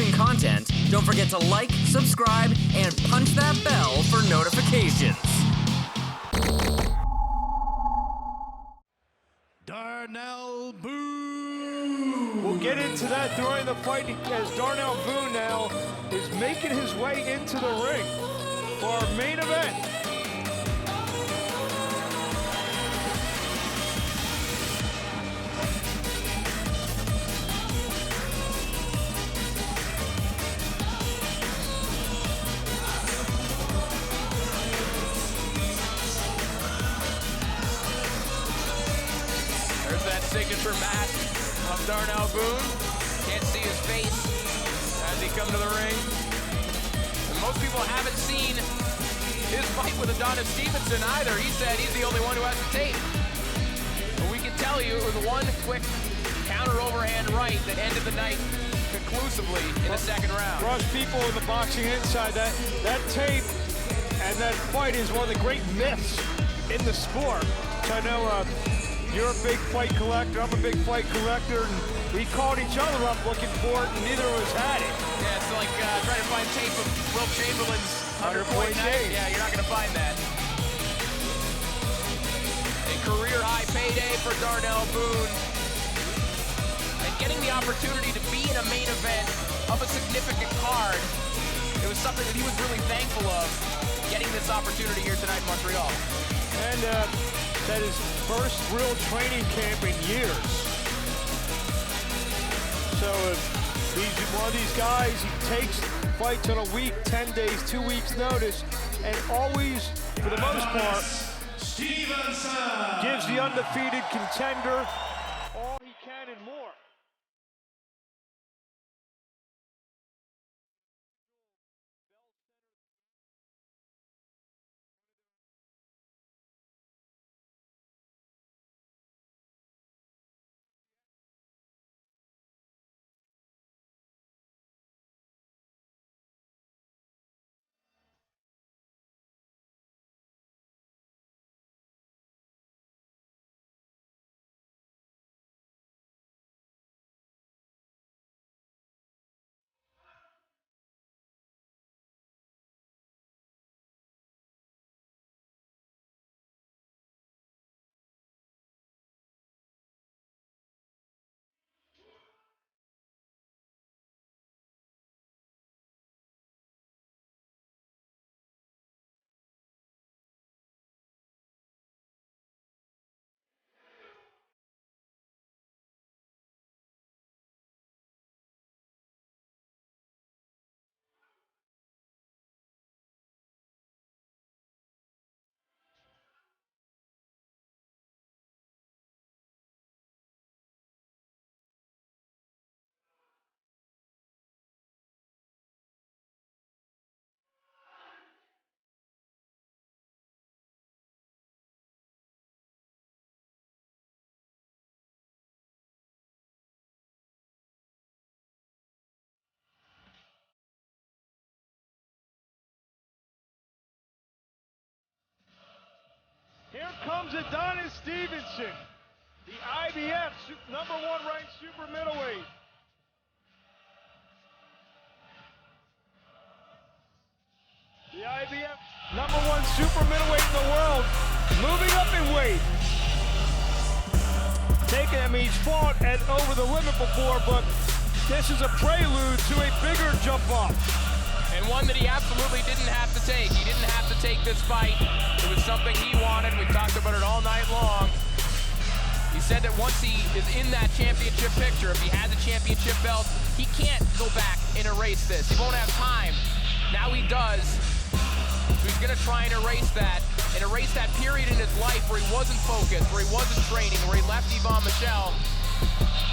boxing content, don't forget to like, subscribe, and punch that bell for notifications. Darnell Boone. We'll get into that during the fight as Darnell Boone now is making his way into the ring for our main event. There's that signature mask of Darnell Boone. Can't see his face as he comes to the ring. And most people haven't seen his fight with Adonis Stevenson either. He said he's the only one who has the tape. But we can tell you it was one quick counter overhand right that ended the night conclusively in the second round. For us people in the boxing inside, that tape and that fight is one of the great myths in the sport. So I know you're a big fight collector, I'm a big fight collector, and we called each other up looking for it, and neither of us had it. Yeah, it's like trying to find tape of Will Chamberlain's 100-point night. Yeah, you're not going to find that. A career-high payday for Darnell Boone. And getting the opportunity to be in a main event of a significant card, it was something that he was really thankful of, getting this opportunity here tonight in Montreal. And that is first real training camp in years. So one of these guys, he takes fights on a week, 10 days, 2 weeks notice, and always, for the most part, Stevenson gives the undefeated contender all he can and more. Here comes Adonis Stevenson, the IBF #1 ranked super middleweight. The IBF #1 super middleweight in the world, moving up in weight. He's fought at over the limit before, but this is a prelude to a bigger jump up. And one that he absolutely didn't have to take. He didn't have to take this fight. It was something he wanted. We talked about it all night long. He said that once he is in that championship picture, if he has a championship belt, he can't go back and erase this. He won't have time. Now he does. So he's going to try and erase that period in his life where he wasn't focused, where he wasn't training, where he left MICHEL.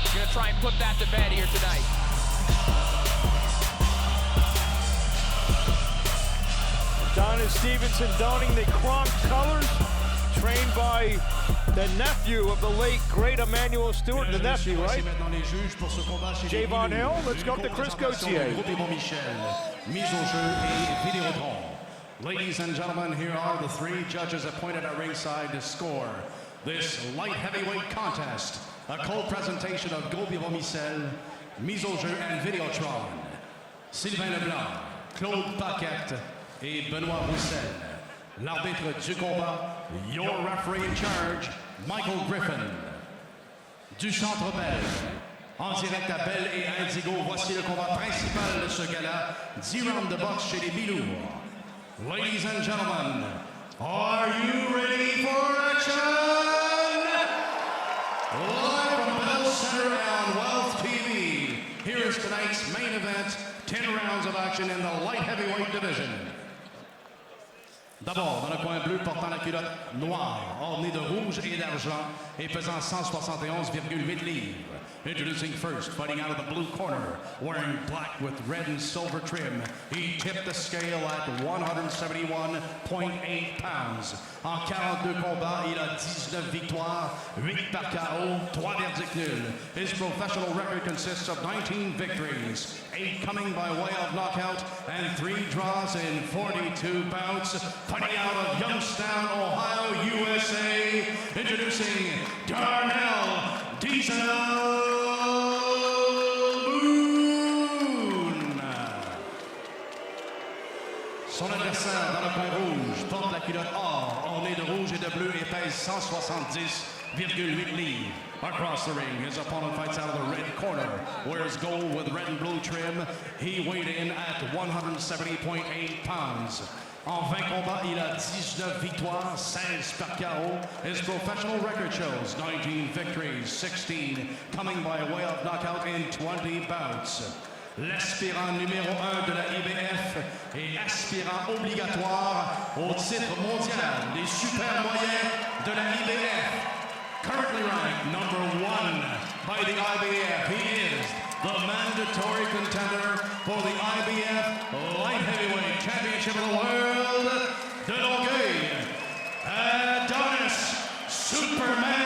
He's going to try and put that to bed here tonight. Adonis Stevenson donning the Kronk colors, trained by the nephew of the late great Emmanuel Stewart, the nephew, right? YVON Hill, let's go up to Chris Gauthier. Ladies and gentlemen, here are the three judges appointed at ringside to score this light heavyweight contest. A co-presentation of YVON, MICHEL, and Videotron. Sylvain Leblanc, Claude Paquette et Benoît Roussel. L'arbitre du combat, your referee in charge, Michael Griffin. Du Centre Bell, en direct à Bell et Indigo, voici le combat principal de ce gala, 10 rounds de boxe chez les mi-lourds. Ladies and gentlemen, are you ready for action? Live from Bell Center on Wealth TV, here is tonight's main event, 10 rounds of action in the light heavyweight division. D'abord, dans le coin bleu, portant la culotte noire, ornée de rouge et d'argent et pesant 171,8 livres. Introducing first, fighting out of the blue corner, wearing black with red and silver trim. He tipped the scale at 171.8 pounds. En 42 combats, il a 19 victoires, 8 par KO, 3 verdicts nuls. His professional record consists of 19 victories, 8 coming by way of knockout, and 3 draws in 42 bouts. Fighting out of Youngstown, Ohio, USA, introducing Darnell Boone. Son adversaire dans le coin rouge porte la culotte or, ornée de rouge et de bleu et pèse 170,8 livres. Across the ring, his opponent fights out of the red corner, wears gold with red and blue trim. He weighed in at 170.8 pounds. En 20 combats, il a 19 victoires, 16 par KO. His professional record shows 19 victories, 16 coming by way of knockout in 20 bouts. L'aspirant numéro 1 de la IBF et aspirant obligatoire au titre mondial des super moyens de la IBF. Currently ranked number 1 by the IBF, he is the mandatory contender for the IBF Light Heavyweight Championship of the World, de Longueuil, Adonis Superman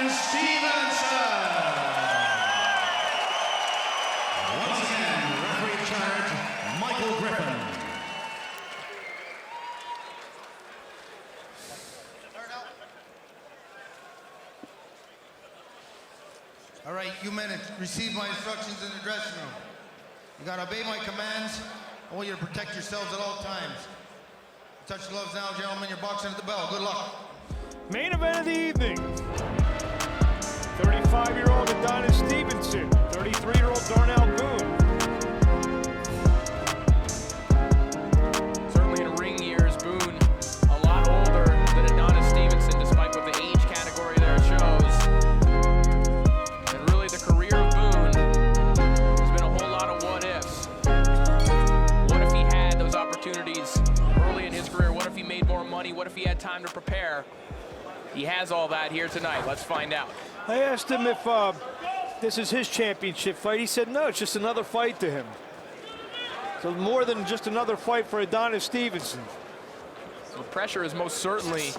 Stevenson. Once again, referee in charge, Michael Griffin. All right, you men receive my instructions in the dressing room. You gotta obey my commands. I want you to protect yourselves at all times. Touch gloves now, gentlemen. You're boxing at the bell. Good luck. Main event of the evening. 35-year-old Adonis Stevenson, 33-year-old Darnell Boone. Certainly in ring years, Boone a lot older than Adonis Stevenson, despite what the age category there shows. And really the career of Boone has been a whole lot of what ifs. What if he had those opportunities early in his career? What if he made more money? What if he had time to prepare? He has all that here tonight. Let's find out. I asked him if this is his championship fight. He said no, it's just another fight to him. So more than just another fight for Adonis Stevenson. The pressure is most certainly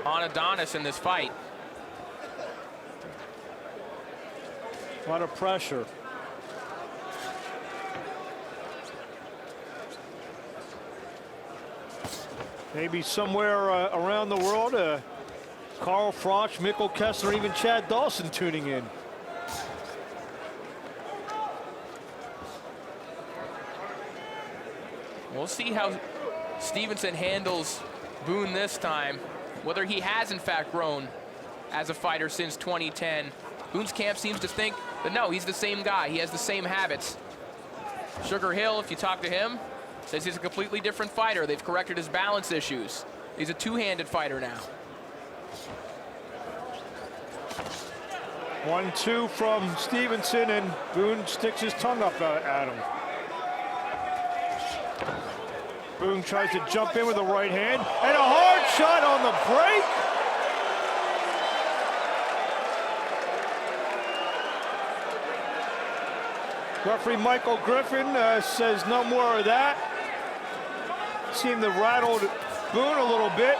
on Adonis in this fight. A lot of pressure. Maybe somewhere around the world, Carl Froch, Mikkel Kessler, even Chad Dawson tuning in. We'll see how Stevenson handles Boone this time, whether he has in fact grown as a fighter since 2010. Boone's camp seems to think that no, he's the same guy. He has the same habits. Sugar Hill, if you talk to him, says he's a completely different fighter. They've corrected his balance issues. He's a two-handed fighter now. 1-2 from Stevenson, and Boone sticks his tongue up at him. Boone tries to jump in with a right hand, and a hard shot on the break. Referee Michael Griffin says no more of that. Seemed to rattle Boone a little bit.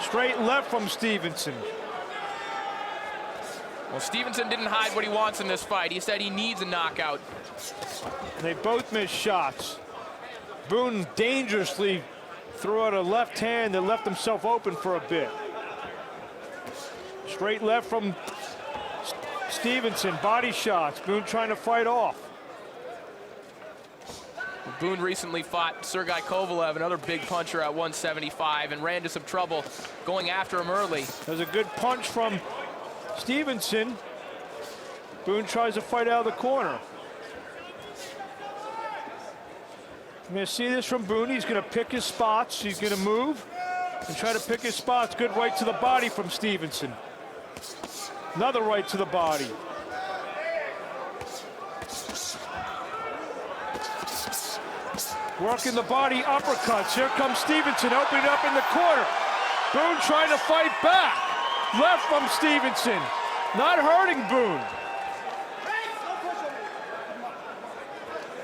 Straight left from Stevenson. Well, Stevenson didn't hide what he wants in this fight. He said he needs a knockout. They both missed shots. Boone dangerously threw out a left hand that left himself open for a bit. Straight left from Stevenson, body shots. Boone trying to fight off. Boone recently fought Sergei Kovalev, another big puncher, at 175, and ran into some trouble going after him early. There's a good punch from Stevenson. Boone tries to fight out of the corner. You're going to see this from Boone. He's going to pick his spots. He's going to move and try to pick his spots. Good right to the body from Stevenson. Another right to the body. Working the body, uppercuts. Here comes Stevenson, opening up in the corner. Boone trying to fight back. Left from Stevenson. Not hurting Boone.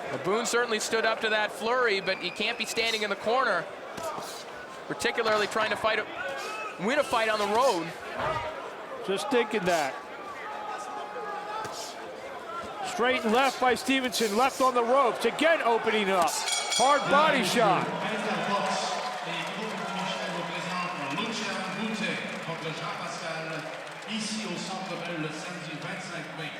Well, Boone certainly stood up to that flurry, but he can't be standing in the corner, particularly trying to win a fight on the road. Just thinking that. Straight and left by Stevenson, left on the ropes. Again opening up. Hard body shot. Ici au Centre Bell le samedi 25 mai,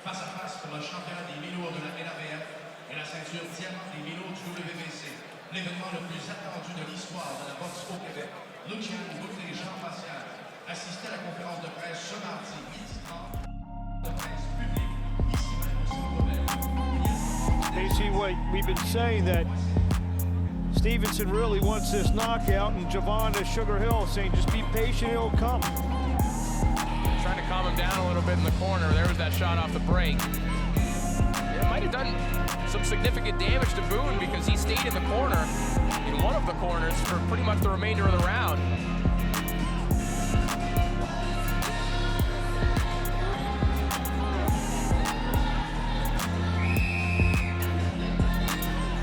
face à face pour le championnat des minots de la LAVF et la ceinture diamant des minots du WBC. L'événement le plus attendu de l'histoire de la boxe au Québec. Lucian Boutet et Jean Pascal assistent à la conférence de presse ce mardi midi 30 de presse publique ici même au Centre Bell. You see what we've been saying, that Stevenson really wants this knockout, and YVON to Sugar Hill saying just be patient, it'll come. Trying to calm him down a little bit in the corner. There was that shot off the break. It might have done some significant damage to Boone because he stayed in the corner, in one of the corners, for pretty much the remainder of the round.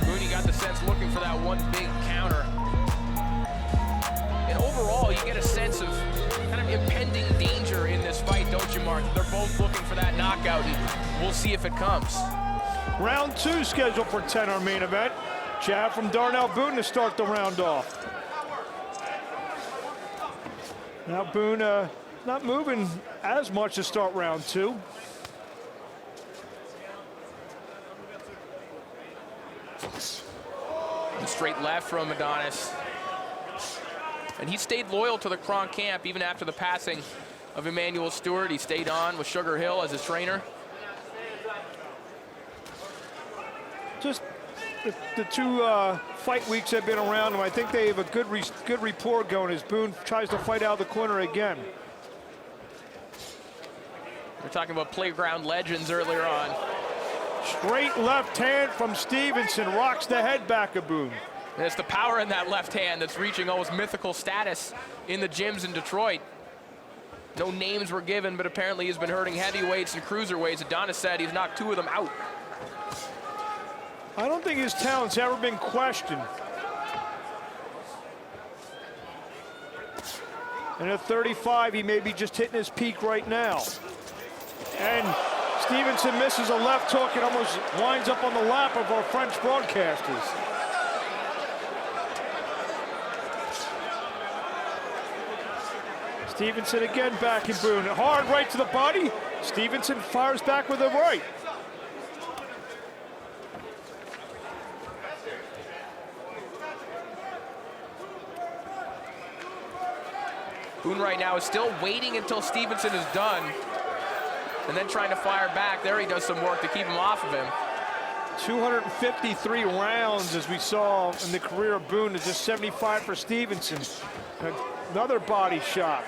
Boone, got the sense looking for that one big counter. And overall, you get a sense of kind of impending danger in this fight, don't you, Mark? They're both looking for that knockout, and we'll see if it comes. Round 2 scheduled for 10, our main event. Jab from Darnell Boone to start the round off. Now Boone not moving as much to start round 2. And straight left from Adonis. And he stayed loyal to the Kronk camp even after the passing of Emmanuel Stewart. He stayed on with Sugar Hill as his trainer. Just the two fight weeks have been around him. I think they have a good rapport going as Boone tries to fight out of the corner again. We're talking about playground legends earlier on. Straight left hand from Stevenson, rocks the head back of Boone. And it's the power in that left hand that's reaching almost mythical status in the gyms in Detroit. No names were given, but apparently he's been hurting heavyweights and cruiserweights. Adonis said he's knocked 2 of them out. I don't think his talent's ever been questioned. And at 35, he may be just hitting his peak right now. And Stevenson misses a left hook and almost winds up on the lap of our French broadcasters. Stevenson again backing Boone. Hard right to the body. Stevenson fires back with a right. Boone right now is still waiting until Stevenson is done and then trying to fire back. There he does some work to keep him off of him. 253 rounds as we saw in the career of Boone, to just 75 for Stevenson. Another body shot.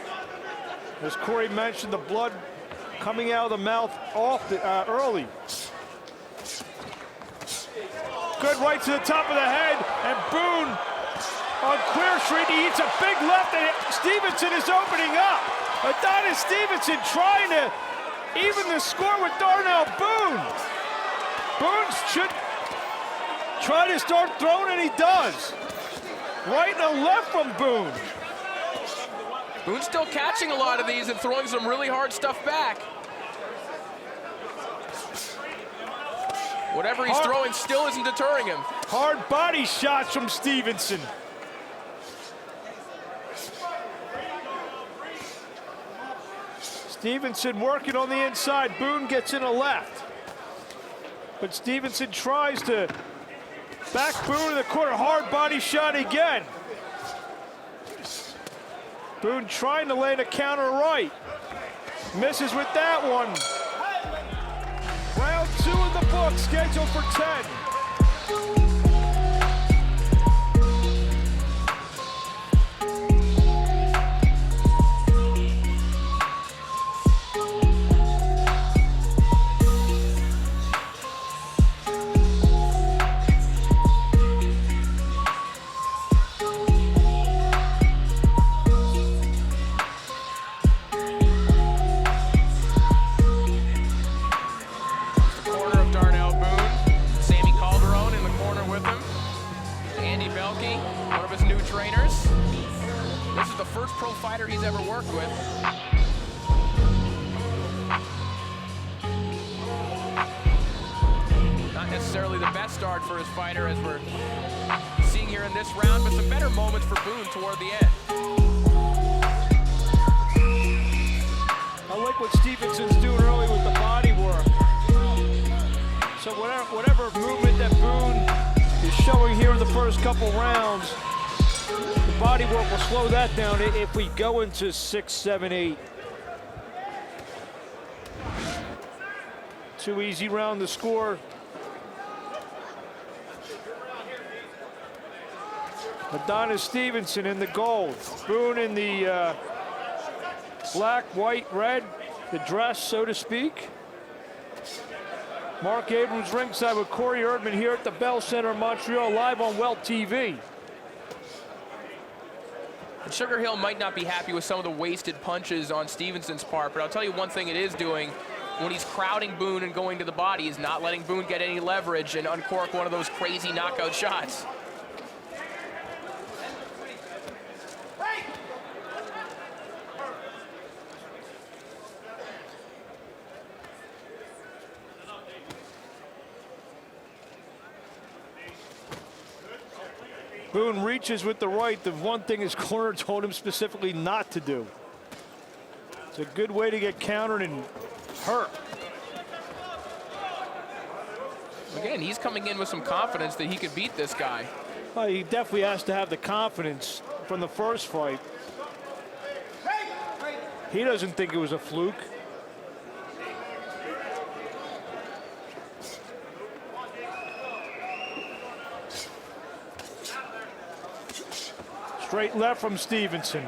As Corey mentioned, the blood coming out of the mouth early. Good right to the top of the head, and Boone on Queer Street, he eats a big left, and Stevenson is opening up. Adonis Stevenson trying to even the score with Darnell Boone. Boone should try to start throwing, and he does. Right and left from Boone. Boone's still catching a lot of these and throwing some really hard stuff back. Whatever he's throwing still isn't deterring him. Hard body shots from Stevenson. Stevenson working on the inside. Boone gets in a left. But Stevenson tries to Back Boone in the corner, hard body shot again. Boone trying to land a counter right. Misses with that one. Round 2 in the book, scheduled for 10. Corner of Darnell Boone. Sammy Calderon in the corner with him. Andy Belke, one of his new trainers. This is the first pro fighter he's ever worked with. Not necessarily the best start for his fighter as we're seeing here in this round, but some better moments for Boone toward the end. I like what Stevenson's doing early with the body work. So whatever movement that Boone is showing here in the first couple rounds, the body work will slow that down if we go into 6, 7, 8. Too easy round to score. Adonis Stevenson in the gold. Boone in the black, white, red, the dress, so to speak. Mark Abrams ringside with Corey Erdman here at the Bell Center in Montreal, live on Welt TV. And Sugar Hill might not be happy with some of the wasted punches on Stevenson's part, but I'll tell you one thing it is doing when he's crowding Boone and going to the body is not letting Boone get any leverage and uncork one of those crazy knockout shots. Boone reaches with the right, the one thing his corner told him specifically not to do. It's a good way to get countered and hurt. Again, he's coming in with some confidence that he could beat this guy. Well, he definitely has to have the confidence from the first fight. He doesn't think it was a fluke. Straight left from Stevenson.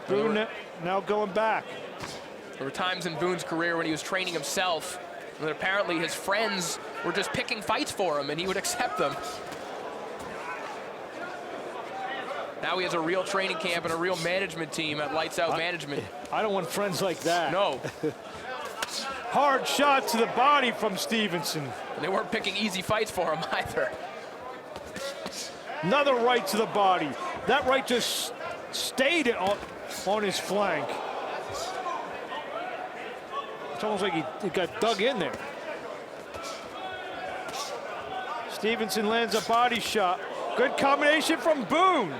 Boone now going back. There were times in Boone's career when he was training himself, and that apparently his friends were just picking fights for him, and he would accept them. Now he has a real training camp and a real management team at Lights Out Management. I don't want friends like that. No. Hard shot to the body from Stevenson. And they weren't picking easy fights for him either. Another right to the body. That right just stayed on his flank. It's almost like he got dug in there. Stevenson lands a body shot. Good combination from Boone.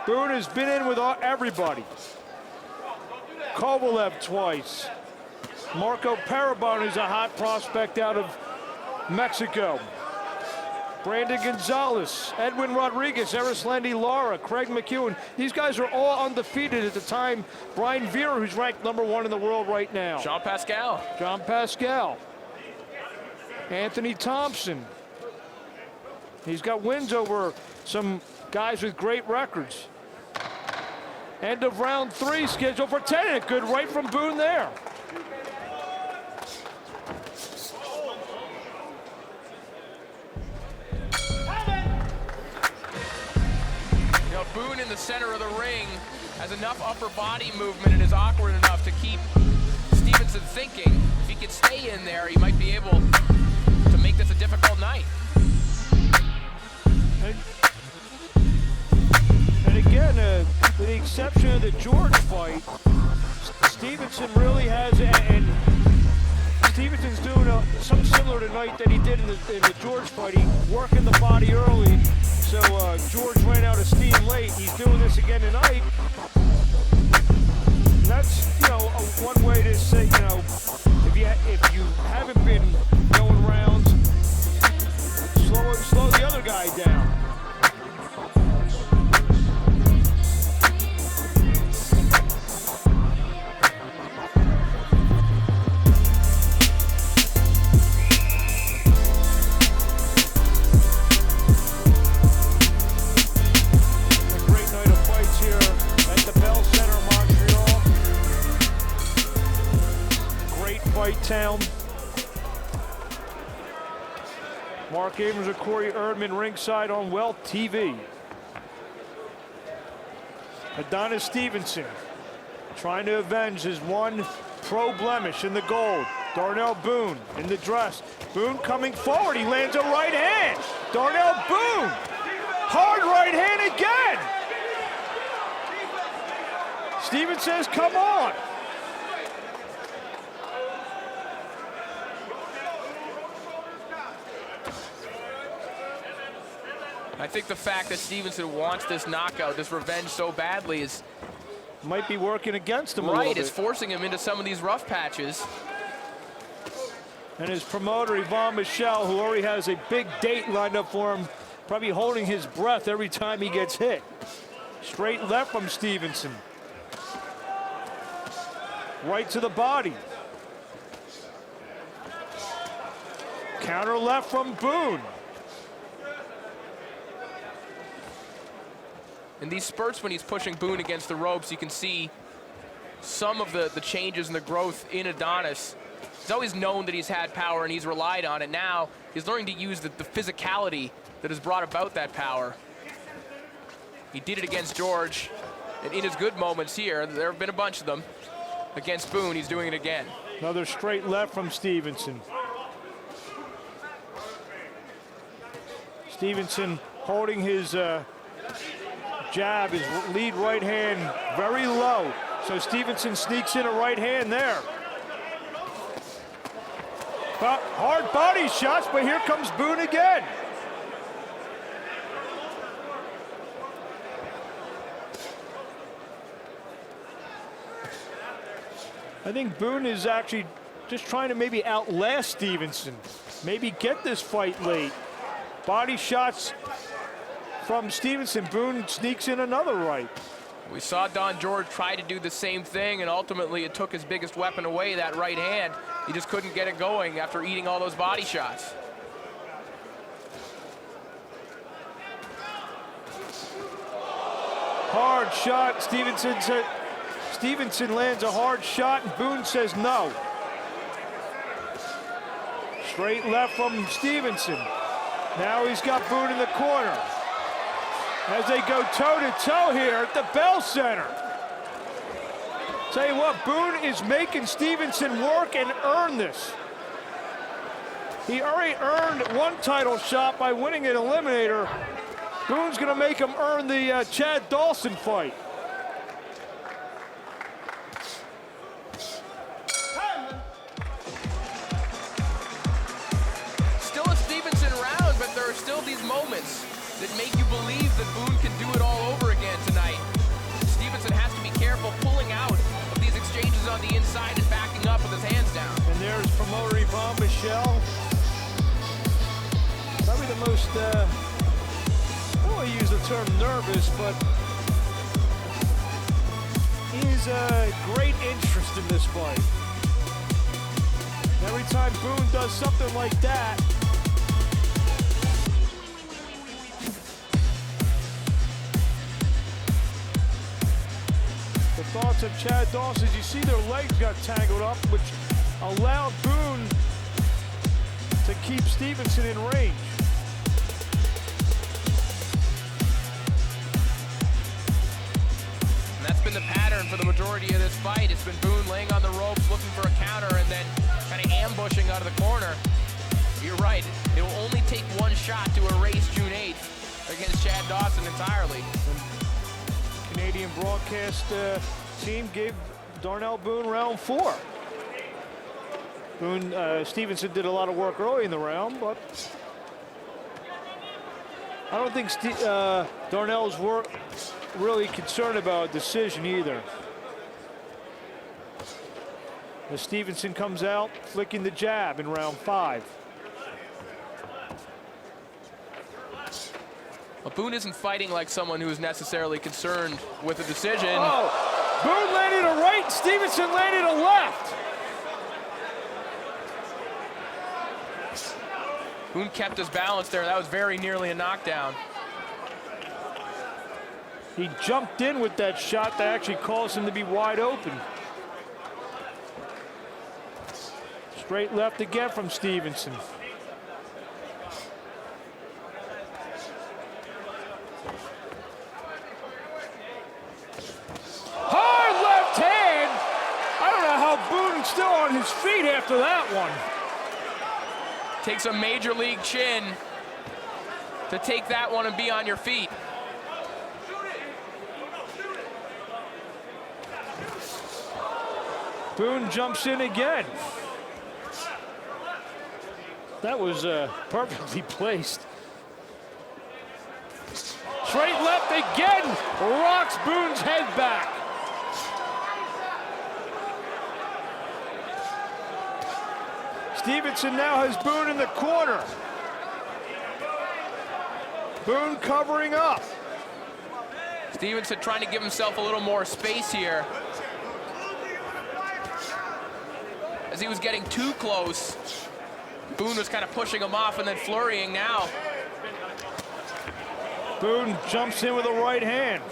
Boone has been in with everybody. Kovalev twice. Marco Parabon is a hot prospect out of Mexico. Brandon Gonzalez, Edwin Rodriguez, Erislandy Lara, Craig McEwen. These guys are all undefeated at the time. Brian Vera, who's ranked #1 in the world right now. Jean Pascal. John Pascal. Anthony Thompson. He's got wins over some guys with great records. End of round 3, scheduled for 10. A good right from Boone there. Boone in the center of the ring has enough upper body movement and is awkward enough to keep Stevenson thinking. If he could stay in there, he might be able to make this a difficult night. And again, with the exception of the George fight, Stevenson really has, and Stevenson's doing something similar tonight that he did in the George fight. He working the body early. So George ran out of steam late. He's doing this again tonight. And that's, one way to say, if you haven't Chi-Town. Mark Abrams and Corey Erdman ringside on Wealth TV. Adonis Stevenson trying to avenge his one pro blemish in the gold. Darnell Boone in the dress. Boone coming forward. He lands a right hand. Darnell Boone. Hard right hand again. Steven says, come on. I think the fact that Stevenson wants this knockout, this revenge so badly is... Might be working against him a little Right, bit. it's forcing him into some of these rough patches. And his promoter, YVON MICHEL, who already has a big date lined up for him, probably holding his breath every time he gets hit. Straight left from Stevenson. Right to the body. Counter left from Boone. In these spurts when he's pushing Boone against the ropes, you can see some of the changes and the growth in Adonis. He's always known that he's had power and he's relied on it. Now he's learning to use the physicality that has brought about that power. He did it against George, and in his good moments here, there have been a bunch of them. Against Boone, he's doing it again. Another straight left from Stevenson. Stevenson holding his jab, his lead right hand very low. So Stevenson sneaks in a right hand there. Hard body shots, but here comes Boone again. I think Boone is actually just trying to maybe outlast Stevenson. Maybe get this fight late. Body shots from Stevenson. Boone sneaks in another right. We saw Don George try to do the same thing, and ultimately it took his biggest weapon away, that right hand. He just couldn't get it going after eating all those body shots. Hard shot. Stevenson lands a hard shot, and Boone says no. Straight left from Stevenson. Now he's got Boone in the corner. As they go toe-to-toe here at the Bell Center. Tell you what, Boone is making Stevenson work and earn this. He already earned one title shot by winning an eliminator. Boone's gonna make him earn the Chad Dawson fight. Still a Stevenson round, but there are still these moments that make you believe that Boone can do it all over again tonight. Stevenson has to be careful pulling out of these exchanges on the inside and backing up with his hands down. And there's promoter YVON MICHEL. Probably the most, I don't want to use the term nervous, but he's a great interest in this fight. Every time Boone does something like that, the thoughts of Chad Dawson, you see their legs got tangled up, which allowed Boone to keep Stevenson in range. And that's been the pattern for the majority of this fight. It's been Boone laying on the ropes, looking for a counter, and then kind of ambushing out of the corner. You're right, it will only take one shot to erase June 8th against Chad Dawson entirely. Canadian broadcast team gave Darnell Boone round 4. Stevenson did a lot of work early in the round, but I don't think Darnell's really concerned about a decision either. As Stevenson comes out, flicking the jab in round 5. Well, Boone isn't fighting like someone who is necessarily concerned with a decision. Oh, Boone landed a right, Stevenson landed a left. Boone kept his balance there. That was very nearly a knockdown. He jumped in with that shot that actually caused him to be wide open. Straight left again from Stevenson. Hard left hand. I don't know how Boone's still on his feet after that one. Takes a major league chin to take that one and be on your feet. Boone jumps in again. That was perfectly placed. Straight left again, rocks Boone's head back. Stevenson now has Boone in the corner. Boone covering up. Stevenson trying to give himself a little more space here. As he was getting too close, Boone was kind of pushing him off and then flurrying now. Boone jumps in with a right hand.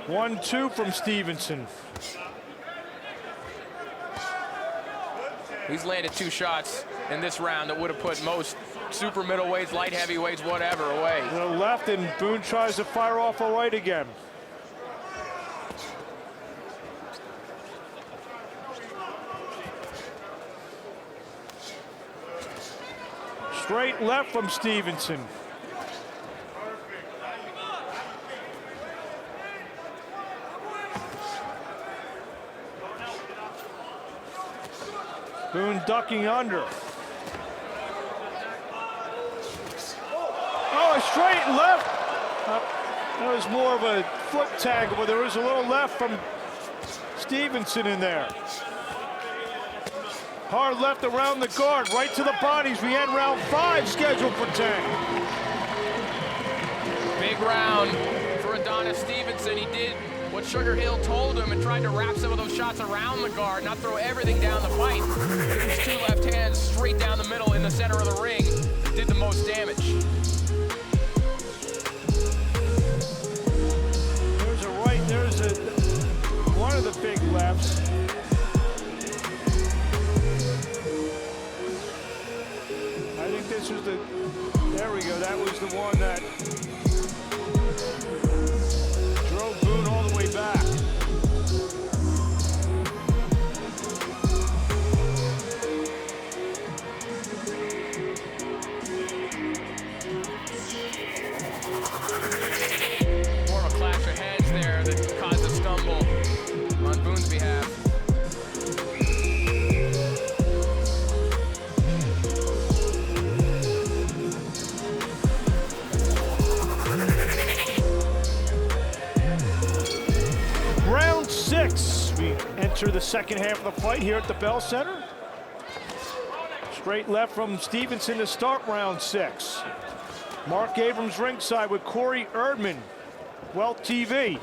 One-two from Stevenson. He's landed 2 shots in this round that would have put most super middleweights, light heavyweights, whatever, away. To the left, and Boone tries to fire off a right again. Straight left from Stevenson. Boone ducking under. Oh, a straight left. That was more of a foot tangle, but there was a little left from Stevenson in there. Hard left around the guard, right to the bodies. We had round 5 scheduled for 10. Big round for Adonis Stevenson. He did what Sugar Hill told him and tried to wrap some of those shots around the guard, not throw everything down the fight. His 2 left hands straight down the middle in the center of the ring did the most damage. There's a right, there's one of the big lefts. I think this was there we go, that was the one that drove Boone all the way back. More of a clash of heads there that caused a stumble on Boone's behalf. Round 6, we enter the second half of the fight here at the Bell Center. Straight left from Stevenson to start round 6. Mark Abrams ringside with Corey Erdman, Wealth TV.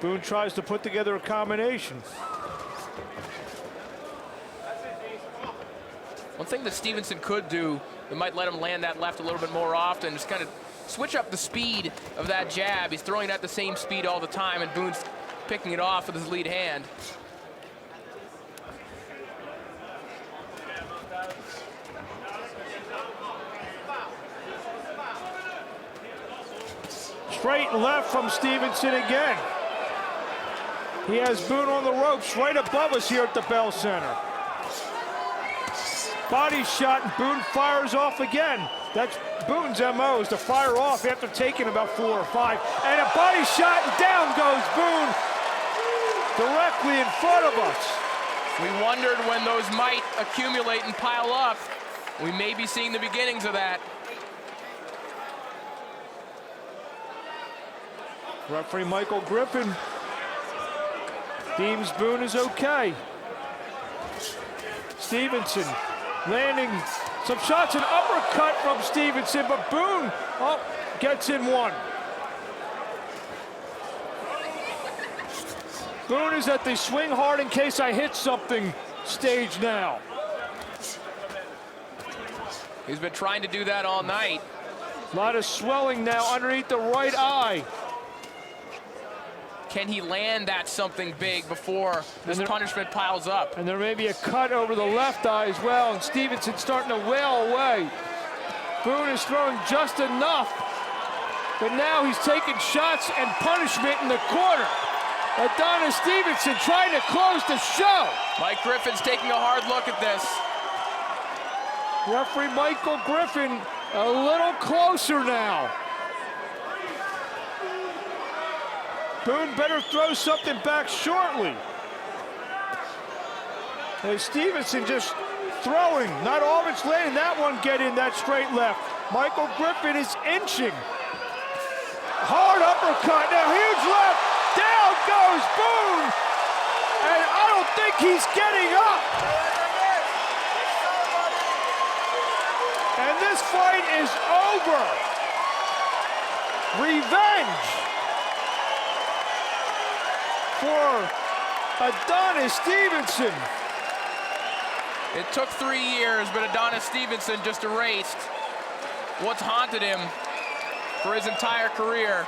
Boone tries to put together a combination. One thing that Stevenson could do that might let him land that left a little bit more often, just kind of switch up the speed of that jab. He's throwing it at the same speed all the time, and Boone's picking it off with his lead hand. Straight left from Stevenson again. He has Boone on the ropes right above us here at the Bell Center. Body shot, and Boone fires off again. That's Boone's MO, is to fire off after taking about 4 or 5. And a body shot, and down goes Boone directly in front of us. We wondered when those might accumulate and pile up. We may be seeing the beginnings of that. Referee Michael Griffin deems Boone is okay. Stevenson landing some shots, an uppercut from Stevenson, but Boone gets in one. Boone is at the swing hard in case I hit something stage now. He's been trying to do that all night. A lot of swelling now underneath the right eye. Can he land that something big before this punishment piles up? And there may be a cut over the left eye as well, and Stevenson's starting to wail away. Boone is throwing just enough, but now he's taking shots and punishment in the corner. Adonis Stevenson trying to close the show. Mike Griffin's taking a hard look at this. Referee Michael Griffin a little closer now. Boone better throw something back shortly. As Stevenson just throwing, not all of it's landing. That one get in that straight left. Michael Griffin is inching. Hard uppercut, now huge left. Down goes Boone. And I don't think he's getting up. And this fight is over. Revenge for Adonis Stevenson. It took 3 years, but Adonis Stevenson just erased what's haunted him for his entire career.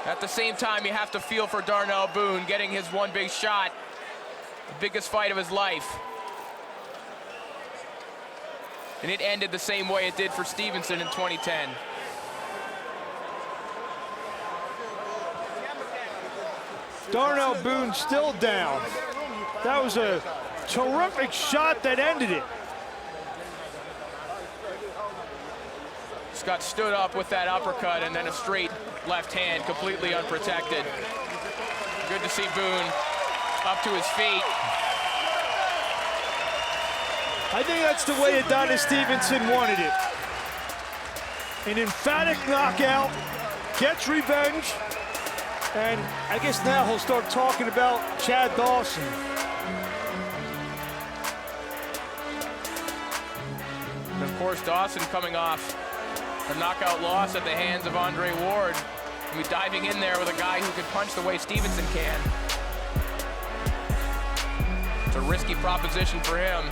At the same time, you have to feel for Darnell Boone getting his one big shot, the biggest fight of his life. And it ended the same way it did for Stevenson in 2010. Darnell Boone still down. That was a terrific shot that ended it. Scott stood up with that uppercut and then a straight left hand, completely unprotected. Good to see Boone up to his feet. I think that's the way Adonis Stevenson wanted it. An emphatic knockout, gets revenge, and I guess now he'll start talking about Chad Dawson. And of course, Dawson coming off a knockout loss at the hands of Andre Ward. He'll be diving in there with a guy who can punch the way Stevenson can. It's a risky proposition for him.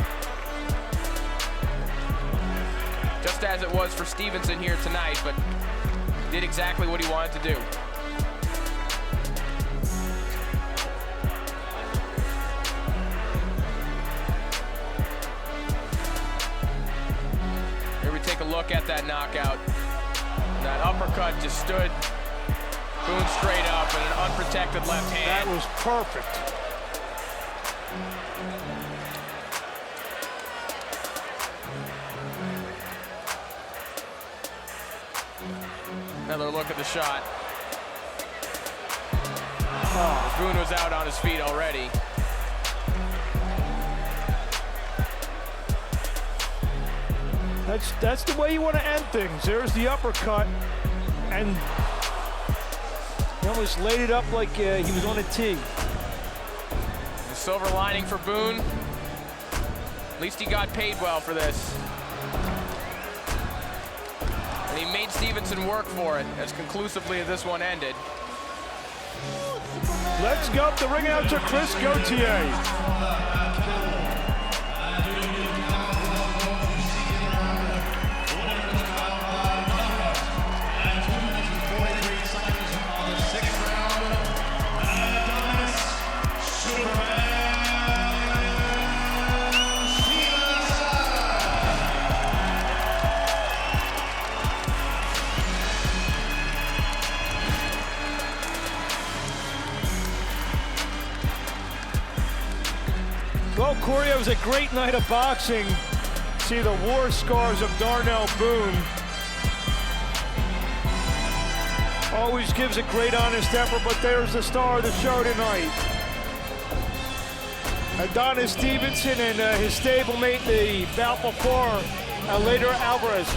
Just as it was for Stevenson here tonight, but did exactly what he wanted to do. Here we take a look at that knockout. That uppercut just stood Boone straight up and an unprotected left hand. That was perfect. Another look at the shot. Oh, Boone was out on his feet already. That's the way you want to end things. There's the uppercut, and he almost laid it up like he was on a tee. The silver lining for Boone, at least he got paid well for this. And he made Stevenson work for it as conclusively as this one ended. Let's go up the ring out to Chris Gauthier. Well, Corey, it was a great night of boxing. See the war scars of Darnell Boone. Always gives a great honest effort, but there's the star of the show tonight. Adonis Stevenson and his stablemate, the bout before, later Alvarez.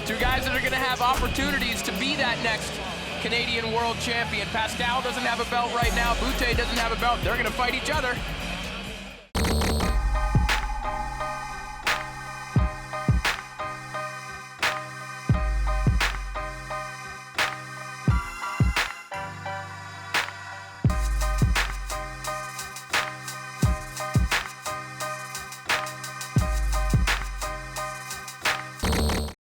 Two guys that are going to have opportunities to be that next Canadian world champion. Pascal doesn't have a belt right now. Butte doesn't have a belt. They're going to fight each other.